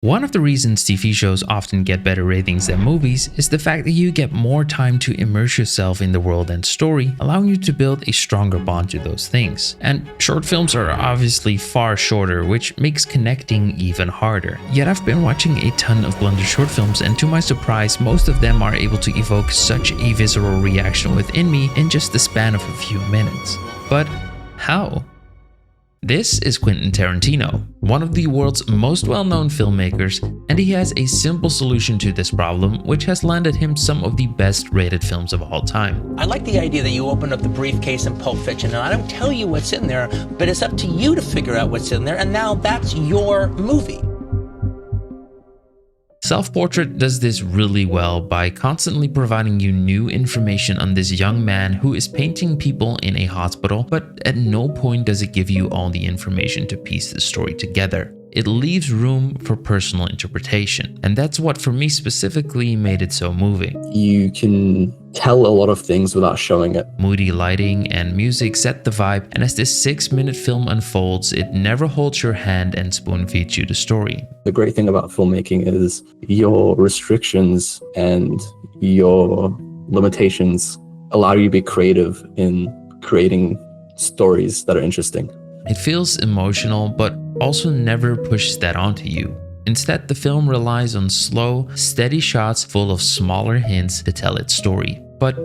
One of the reasons TV shows often get better ratings than movies is the fact that you get more time to immerse yourself in the world and story, allowing you to build a stronger bond to those things. And short films are obviously far shorter, which makes connecting even harder. Yet I've been watching a ton of Blender short films, and to my surprise, most of them are able to evoke such a visceral reaction within me in just the span of a few minutes. But how? This is Quentin Tarantino, one of the world's most well-known filmmakers, and he has a simple solution to this problem, which has landed him some of the best-rated films of all time. I like the idea that you open up the briefcase in Pulp Fiction, and I don't tell you what's in there, but it's up to you to figure out what's in there, and now that's your movie. Self-Portrait does this really well by constantly providing you new information on this young man who is painting people in a hospital, but at no point does it give you all the information to piece the story together. It leaves room for personal interpretation, and that's what for me specifically made it so moving. You can tell a lot of things without showing it. Moody lighting and music set the vibe, and as this 6-minute film unfolds, it never holds your hand and spoon-feeds you the story. The great thing about filmmaking is your restrictions and your limitations allow you to be creative in creating stories that are interesting. It feels emotional, but also never pushes that onto you. Instead, the film relies on slow, steady shots full of smaller hints to tell its story. But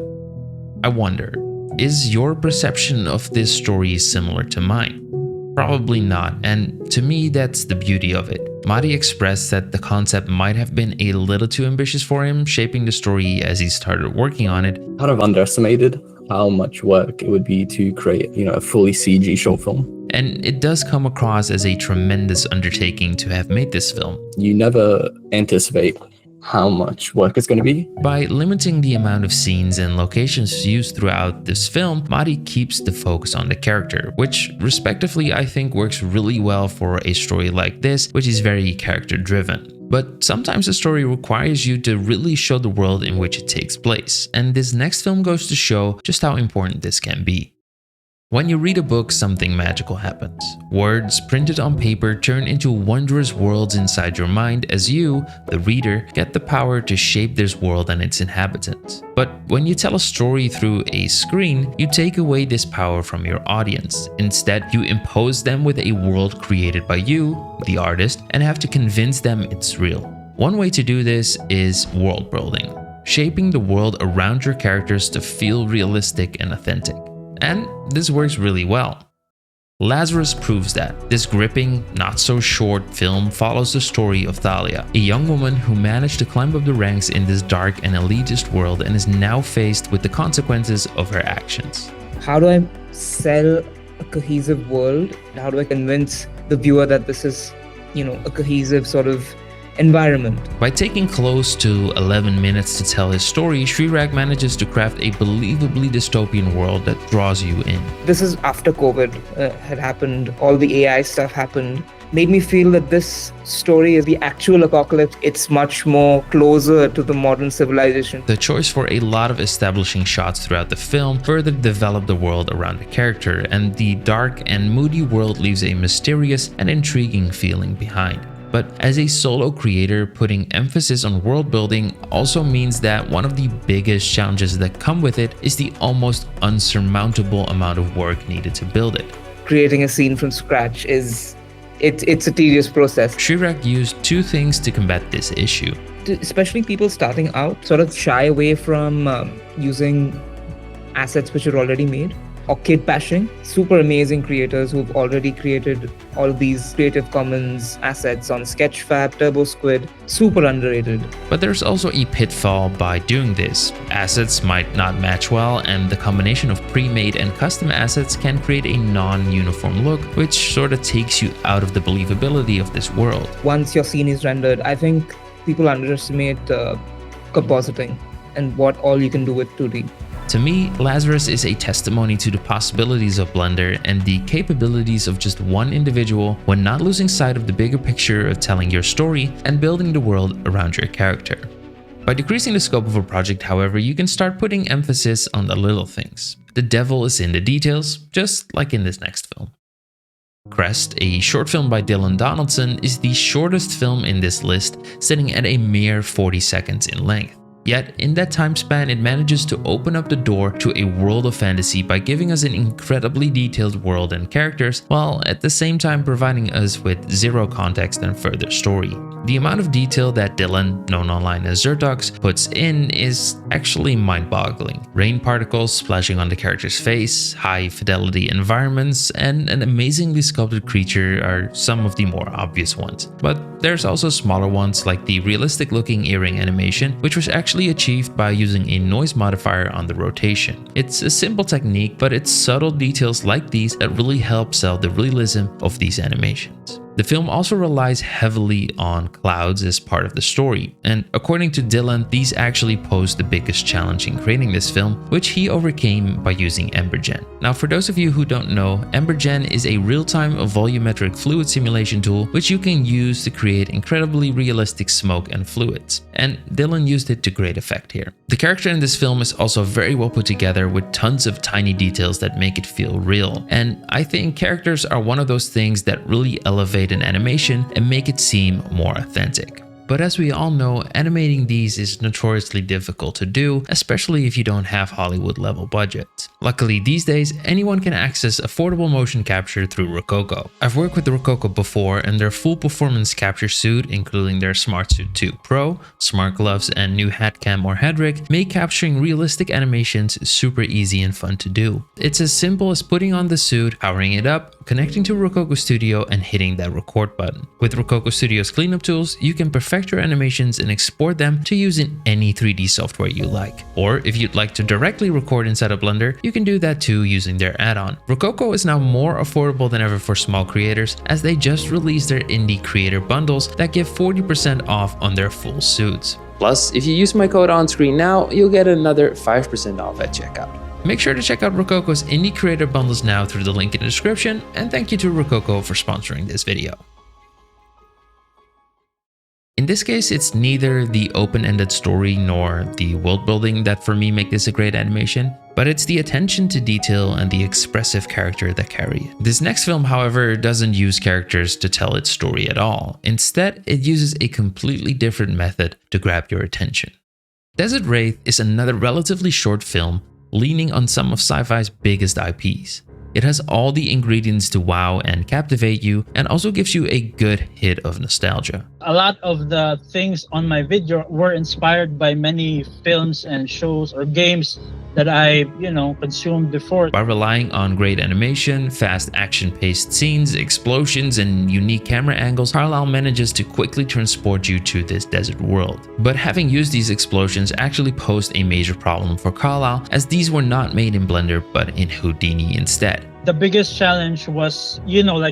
I wonder, is your perception of this story similar to mine? Probably not, and to me that's the beauty of it. Mari expressed that the concept might have been a little too ambitious for him, shaping the story as he started working on it. Kind of underestimated how much work it would be to create, a fully CG short film. And it does come across as a tremendous undertaking to have made this film. You never anticipate how much work it's going to be. By limiting the amount of scenes and locations used throughout this film, Mari keeps the focus on the character, which respectively I think works really well for a story like this, which is very character driven. But sometimes a story requires you to really show the world in which it takes place, and this next film goes to show just how important this can be. When you read a book, something magical happens. Words printed on paper turn into wondrous worlds inside your mind as you, the reader, get the power to shape this world and its inhabitants. But when you tell a story through a screen, you take away this power from your audience. Instead, you impose them with a world created by you, the artist, and have to convince them it's real. One way to do this is world building, shaping the world around your characters to feel realistic and authentic. And this works really well. Lazarus proves that. This gripping, not-so-short film follows the story of Thalia, a young woman who managed to climb up the ranks in this dark and elitist world and is now faced with the consequences of her actions. How do I sell a cohesive world? How do I convince the viewer that this is, a cohesive sort of environment? By taking close to 11 minutes to tell his story, Sreerag manages to craft a believably dystopian world that draws you in. This is after COVID had happened, all the AI stuff happened. Made me feel that this story is the actual apocalypse. It's much more closer to the modern civilization. The choice for a lot of establishing shots throughout the film further developed the world around the character, and the dark and moody world leaves a mysterious and intriguing feeling behind. But as a solo creator, putting emphasis on world building also means that one of the biggest challenges that come with it is the almost unsurmountable amount of work needed to build it. Creating a scene from scratch it's a tedious process. Sreerag used two things to combat this issue. Especially people starting out sort of shy away from using assets which are already made. Or kid bashing. Super amazing creators who've already created all of these Creative Commons assets on Sketchfab, TurboSquid. Super underrated. But there's also a pitfall by doing this. Assets might not match well, and the combination of pre-made and custom assets can create a non-uniform look, which sort of takes you out of the believability of this world. Once your scene is rendered, I think people underestimate compositing and what all you can do with 2D. To me, Lazarus is a testimony to the possibilities of Blender and the capabilities of just one individual when not losing sight of the bigger picture of telling your story and building the world around your character. By decreasing the scope of a project, however, you can start putting emphasis on the little things. The devil is in the details, just like in this next film. Crest, a short film by Dylan Donaldson, is the shortest film in this list, sitting at a mere 40 seconds in length. Yet, in that time span, it manages to open up the door to a world of fantasy by giving us an incredibly detailed world and characters, while at the same time providing us with zero context and further story. The amount of detail that Dylan, known online as Zertox, puts in is actually mind-boggling. Rain particles splashing on the character's face, high-fidelity environments, and an amazingly sculpted creature are some of the more obvious ones. But there's also smaller ones like the realistic-looking earring animation, which was actually achieved by using a noise modifier on the rotation. It's a simple technique, but it's subtle details like these that really help sell the realism of these animations. The film also relies heavily on clouds as part of the story, and according to Dylan, these actually posed the biggest challenge in creating this film, which he overcame by using Embergen. Now, for those of you who don't know, Embergen is a real-time volumetric fluid simulation tool which you can use to create incredibly realistic smoke and fluids, and Dylan used it to great effect here. The character in this film is also very well put together with tons of tiny details that make it feel real, and I think characters are one of those things that really elevate an animation and make it seem more authentic. But as we all know, animating these is notoriously difficult to do, especially if you don't have Hollywood level budgets. Luckily these days, anyone can access affordable motion capture through Rokoko. I've worked with Rokoko before, and their full performance capture suite, including their Smart Suit 2 Pro, smart gloves, and new head cam or head rig, make capturing realistic animations super easy and fun to do. It's as simple as putting on the suit, powering it up, connecting to Rokoko Studio, and hitting that record button. With Rokoko Studio's cleanup tools, you can perfect your animations and export them to use in any 3D software you like. Or if you'd like to directly record inside of Blender, you can do that too using their add-on. Rokoko is now more affordable than ever for small creators, as they just released their indie creator bundles that give 40% off on their full suits. Plus, if you use my code on screen now, you'll get another 5% off at checkout. Make sure to check out Rokoko's indie creator bundles now through the link in the description, and thank you to Rokoko for sponsoring this video. In this case, it's neither the open-ended story nor the world building that for me make this a great animation, but it's the attention to detail and the expressive character that carry it. This next film, however, doesn't use characters to tell its story at all. Instead, it uses a completely different method to grab your attention. Desert Wraith is another relatively short film leaning on some of sci-fi's biggest IPs. It has all the ingredients to wow and captivate you, and also gives you a good hit of nostalgia. A lot of the things on my video were inspired by many films and shows or games that I, consumed before. By relying on great animation, fast action-paced scenes, explosions, and unique camera angles, Carlisle manages to quickly transport you to this desert world. But having used these explosions actually posed a major problem for Carlisle, as these were not made in Blender but in Houdini instead. The biggest challenge was,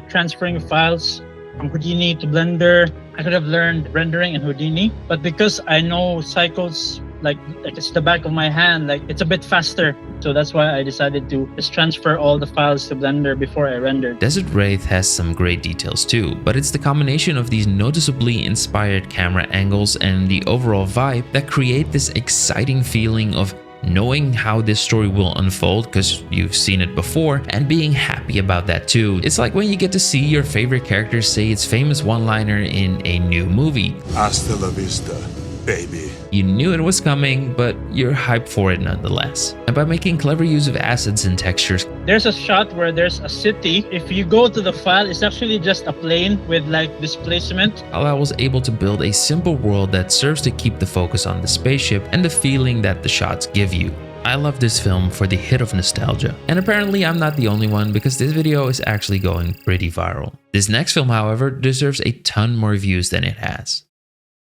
transferring files from Houdini to Blender. I could have learned rendering in Houdini, but because I know cycles like it's the back of my hand, it's a bit faster. So that's why I decided to just transfer all the files to Blender before I rendered. Desert Wraith has some great details too, but it's the combination of these noticeably inspired camera angles and the overall vibe that create this exciting feeling of knowing how this story will unfold because you've seen it before, and being happy about that too. It's like when you get to see your favorite character say its famous one-liner in a new movie. Hasta la vista, baby. You knew it was coming, but you're hyped for it nonetheless. And by making clever use of assets and textures, there's a shot where there's a city. If you go to the file, it's actually just a plane with displacement. Carlisle was able to build a simple world that serves to keep the focus on the spaceship and the feeling that the shots give you. I love this film for the hit of nostalgia. And apparently I'm not the only one, because this video is actually going pretty viral. This next film, however, deserves a ton more views than it has.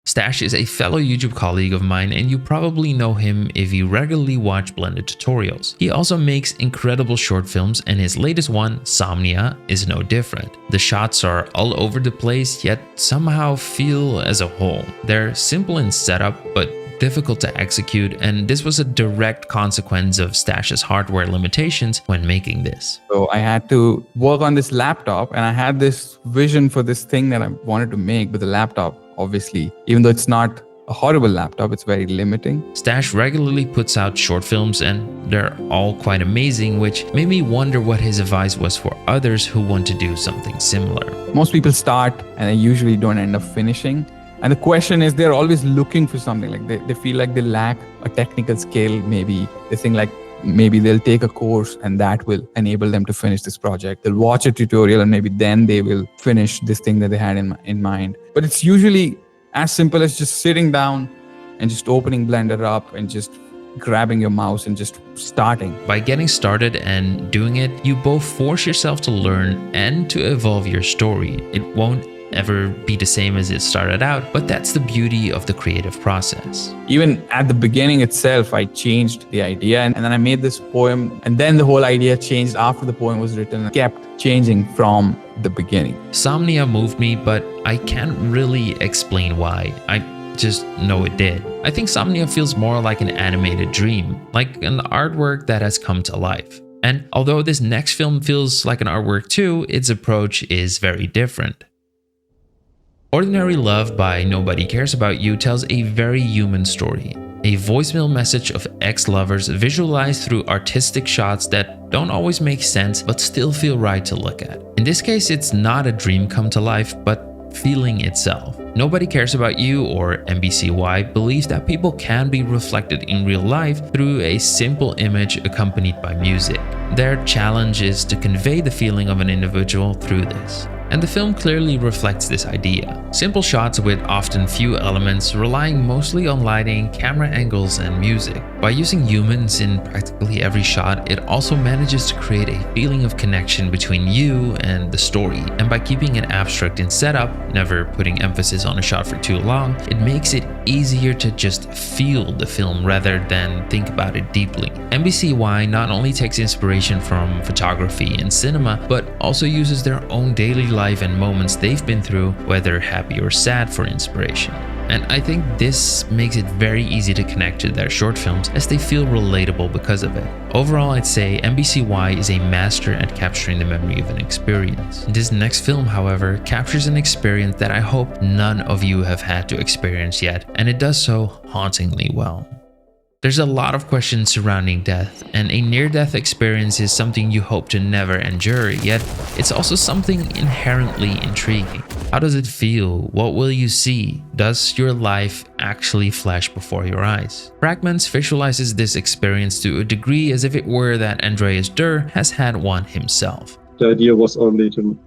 Stache is a fellow YouTube colleague of mine, and you probably know him if you regularly watch Blender tutorials. He also makes incredible short films, and his latest one, Somnia, is no different. The shots are all over the place, yet somehow feel as a whole. They're simple in setup, but difficult to execute, and this was a direct consequence of Stache's hardware limitations when making this. So I had to work on this laptop, and I had this vision for this thing that I wanted to make with the laptop, obviously, even though it's not a horrible laptop. It's very limiting. Stache regularly puts out short films and they're all quite amazing, which made me wonder what his advice was for others who want to do something similar. Most people start and they usually don't end up finishing. And the question is, they're always looking for something. Like they feel like they lack a technical skill. Maybe they think like maybe they'll take a course and that will enable them to finish this project. They'll watch a tutorial and maybe then they will finish this thing that they had in mind. But it's usually as simple as just sitting down and just opening Blender up and just grabbing your mouse and just starting. By getting started and doing it, you both force yourself to learn and to evolve your story. It won't ever be the same as it started out, but that's the beauty of the creative process. Even at the beginning itself, I changed the idea and then I made this poem, and then the whole idea changed after the poem was written and kept changing from the beginning. Somnia moved me, but I can't really explain why. I just know it did. I think Somnia feels more like an animated dream, like an artwork that has come to life. And although this next film feels like an artwork too, its approach is very different. Ordinary Love by Nobody Cares About You tells a very human story. A voicemail message of ex-lovers visualized through artistic shots that don't always make sense but still feel right to look at. In this case, it's not a dream come to life, but feeling itself. Nobody Cares About You, or NBCY, believes that people can be reflected in real life through a simple image accompanied by music. Their challenge is to convey the feeling of an individual through this. And the film clearly reflects this idea. Simple shots with often few elements, relying mostly on lighting, camera angles, and music. By using humans in practically every shot, it also manages to create a feeling of connection between you and the story. And by keeping it abstract in setup, never putting emphasis on a shot for too long, it makes it easier to just feel the film rather than think about it deeply. NBCY not only takes inspiration from photography and cinema, but also uses their own daily life and moments they've been through, whether happy or sad, for inspiration. And I think this makes it very easy to connect to their short films as they feel relatable because of it. Overall, I'd say NBCY is a master at capturing the memory of an experience. This next film, however, captures an experience that I hope none of you have had to experience yet, and it does so hauntingly well. There's a lot of questions surrounding death, and a near-death experience is something you hope to never endure, yet it's also something inherently intriguing. How does it feel? What will you see? Does your life actually flash before your eyes? Fragments visualizes this experience to a degree as if it were that Andreas Durr has had one himself. The idea was only to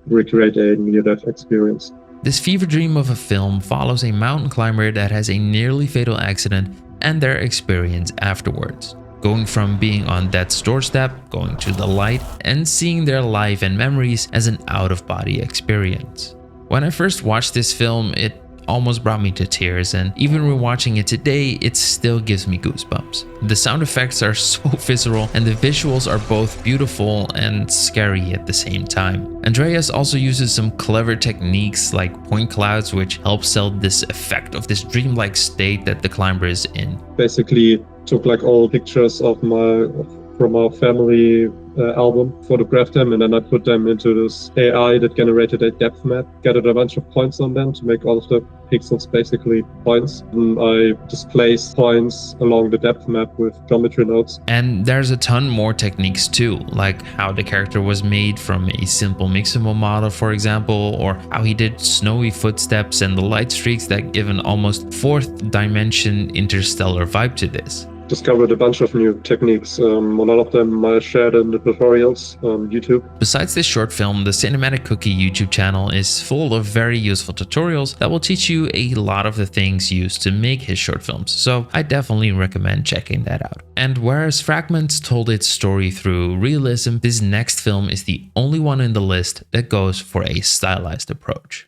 recreate a near-death experience. This fever dream of a film follows a mountain climber that has a nearly fatal accident and their experience afterwards. Going from being on death's doorstep, going to the light, and seeing their life and memories as an out-of-body experience. When I first watched this film, it almost brought me to tears, and even rewatching it today, it still gives me goosebumps. The sound effects are so visceral, and the visuals are both beautiful and scary at the same time. Andreas also uses some clever techniques like point clouds, which help sell this effect of this dreamlike state that the climber is in. Basically took like all pictures of from our family album, photographed them, and then I put them into this AI that generated a depth map, gathered a bunch of points on them to make all of the pixels basically points. And I displaced points along the depth map with geometry nodes. And there's a ton more techniques too, like how the character was made from a simple Mixamo model, for example, or how he did snowy footsteps and the light streaks that give an almost fourth dimension interstellar vibe to this. Discovered a bunch of new techniques. A lot of them I shared in the tutorials on YouTube. Besides this short film, the Cinematic Cookie YouTube channel is full of very useful tutorials that will teach you a lot of the things used to make his short films, so I definitely recommend checking that out. And whereas Fragments told its story through realism, this next film is the only one in the list that goes for a stylized approach.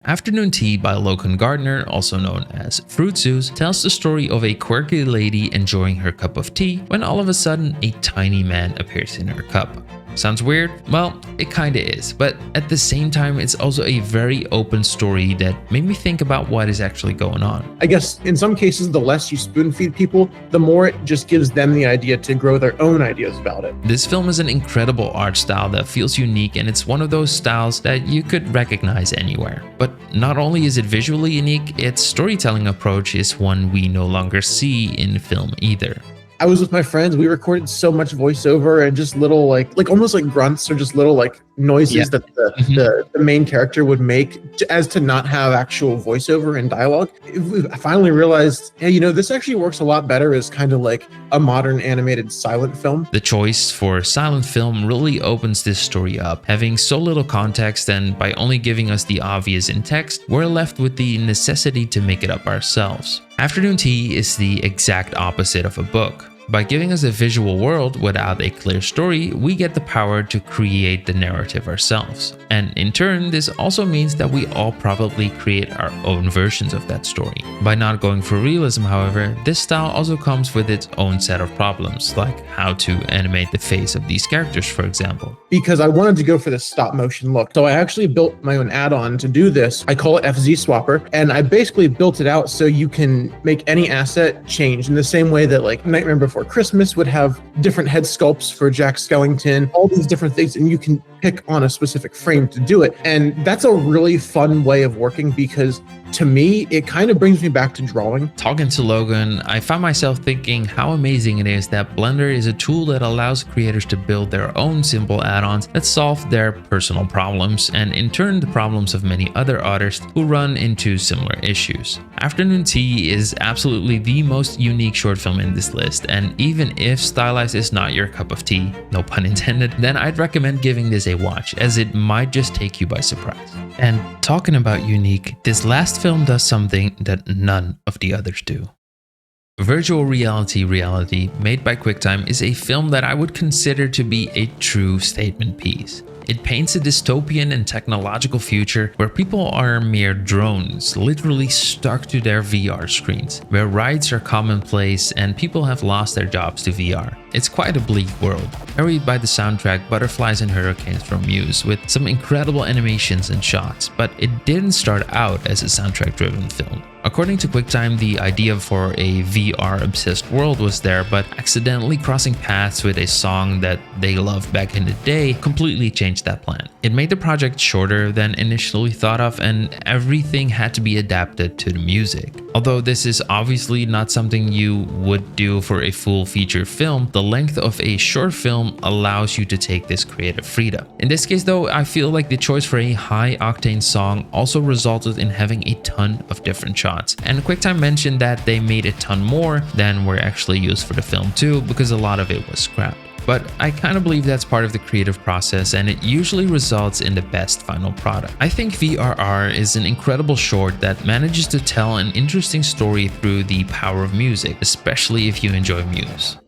Afternoon Tea by Logan Gardner, also known as Fruitzeus, tells the story of a quirky lady enjoying her cup of tea when all of a sudden a tiny man appears in her cup. Sounds weird? Well, it kinda is, but at the same time, it's also a very open story that made me think about what is actually going on. I guess in some cases, the less you spoon feed people, the more it just gives them the idea to grow their own ideas about it. This film is an incredible art style that feels unique, and it's one of those styles that you could recognize anywhere. But not only is it visually unique, its storytelling approach is one we no longer see in film either. I was with my friends. We recorded so much voiceover and just little like almost like grunts or just little like noises that the main character would make as to not have actual voiceover and dialogue. I finally realized, hey, this actually works a lot better as kind of like a modern animated silent film. The choice for silent film really opens this story up. Having so little context and by only giving us the obvious in text, we're left with the necessity to make it up ourselves. Afternoon Tea is the exact opposite of a book. By giving us a visual world without a clear story, we get the power to create the narrative ourselves. And in turn, this also means that we all probably create our own versions of that story. By not going for realism, however, this style also comes with its own set of problems, like how to animate the face of these characters, for example. Because I wanted to go for this stop motion look. So I actually built my own add-on to do this. I call it FZ Swapper, and I basically built it out so you can make any asset change in the same way that like Nightmare Before Christmas would have different head sculpts for Jack Skellington, all these different things, and you can pick on a specific frame to do it. And that's a really fun way of working because to me, it kind of brings me back to drawing. Talking to Logan, I found myself thinking how amazing it is that Blender is a tool that allows creators to build their own simple add-ons that solve their personal problems and in turn the problems of many other artists who run into similar issues. Afternoon Tea is absolutely the most unique short film in this list, and even if stylized is not your cup of tea, no pun intended, then I'd recommend giving this a watch as it might just take you by surprise. And talking about unique, this last film does something that none of the others do. Virtual Reality, made by Quicktlme, is a film that I would consider to be a true statement piece. It paints a dystopian and technological future where people are mere drones, literally stuck to their VR screens, where rides are commonplace and people have lost their jobs to VR. It's quite a bleak world, carried by the soundtrack Butterflies and Hurricanes from Muse, with some incredible animations and shots, but it didn't start out as a soundtrack-driven film. According to Quicktlme, the idea for a VR-obsessed world was there, but accidentally crossing paths with a song that they loved back in the day completely changed that plan. It made the project shorter than initially thought of, and everything had to be adapted to the music. Although this is obviously not something you would do for a full feature film, the length of a short film allows you to take this creative freedom. In this case though, I feel like the choice for a high-octane song also resulted in having a ton of different shots. And Quicktlme mentioned that they made a ton more than were actually used for the film too, because a lot of it was scrapped. But I kind of believe that's part of the creative process, and it usually results in the best final product. I think VRR is an incredible short that manages to tell an interesting story through the power of music, especially if you enjoy Muse.